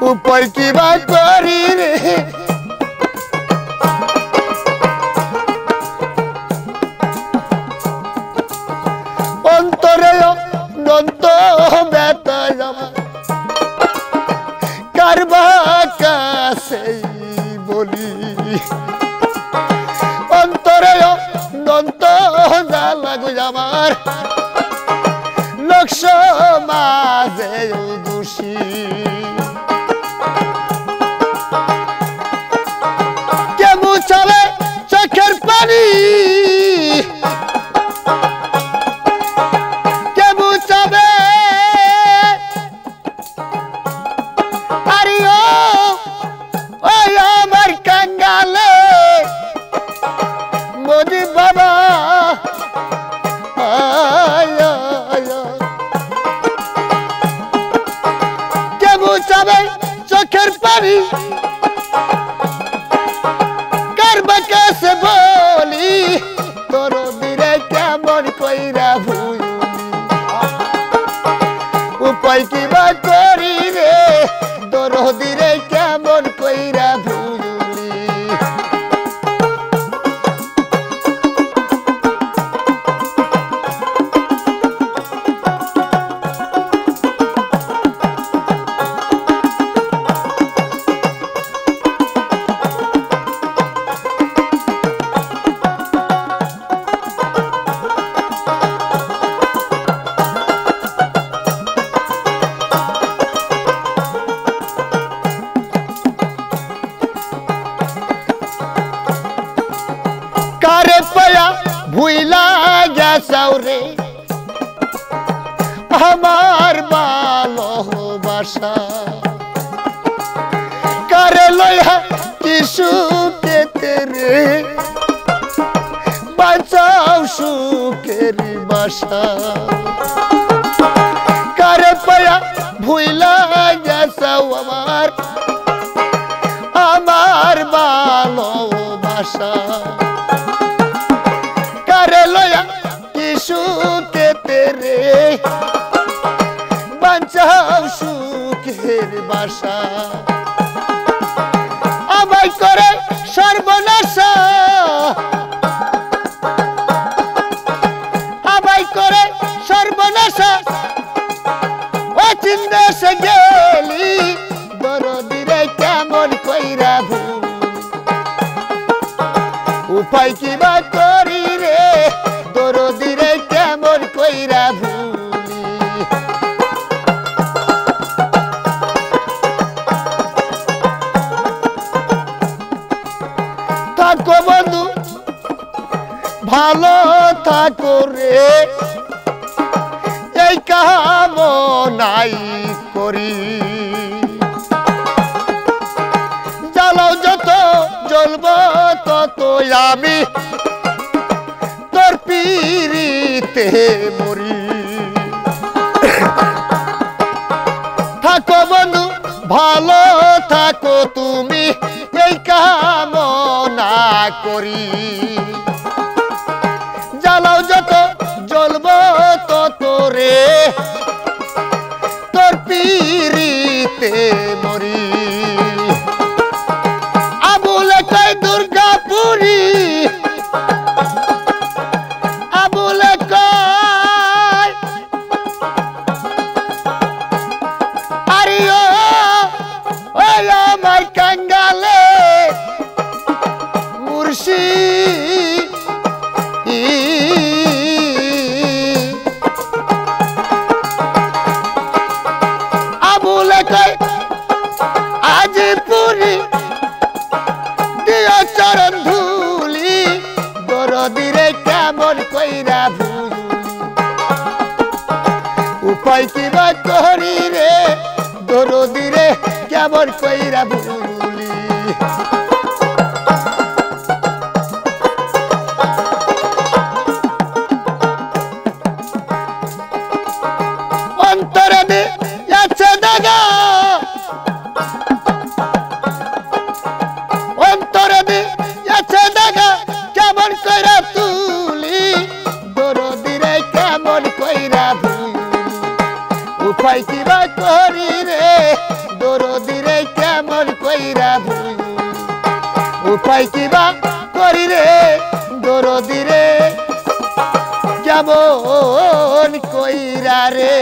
উপায় কিবা করি রে অন্তরে অনন্ত ব্যথা আমার কারবা কাছে বলি অন্তরে অনন্ত জ্বালা গো আমার লক্ষ মাঝে দোষী কেমন চলে চোখের পানি কেমন চলে আরে ওই আমার কাঙ্গালে মোদি বাবা কেমন চলে চোখের পানি কারবা কাছে বলি তোর দিরে কেমন কইরা ভুলি উপায় কিবা করি রে তোর দিরে কেমন কইরা ভুলি কারে পায়া ভুইলা গেছাও রে আমার ভালোবাসা কারে লইয়া কিছু কেতে রে বাঁচাও সুখের বাসা কারে পায়া ভুইলা গেছাও আমার ভালোবাসা কারে লয়া কিছু কেতে রে বাঁচাও সুখের বাসা আমায় করে সর্বনাশা আমায় করে সর্বনাশা ও চিন্দেশে গেলি দরদিরে কেমন কইরা ভুল উপায় কিবা করি রে দরদিরে কেমন কইরা ভুলি থাকো বন্ধু ভালো থাকো রে এই কামনাই করি জ্বালাও যত জ্বলব তত আমি তোর পিরিতে মরি থাকো বন্ধু ভালো থাকো তুমি এই কামনা করি জ্বালাও যত জ্বলব তত রে তোর পিরিতে মরি আবুলে কই দুর্গাপুরি আবুলে কই আরে ওই আমার কাঙ্গালে মুর্শি আবুলে কই আজ পুরি দিও চরণ ধুলি দরদিরে কেমন কইরা ভুলি উপায় কিবা করি রে দরদিরে কেমন কইরা ভুলি অন্তরে দে আছে দাগা অন্তরে দে আছে দাগা কেমন কইরা তুলি দরদিরে কেমন কইরা ভুলি উপায় কিবা করি রে দরদি রে কেমন কইরা ভুলি উপায় কিবা করি রে দরদি রে কেমন কইরা রে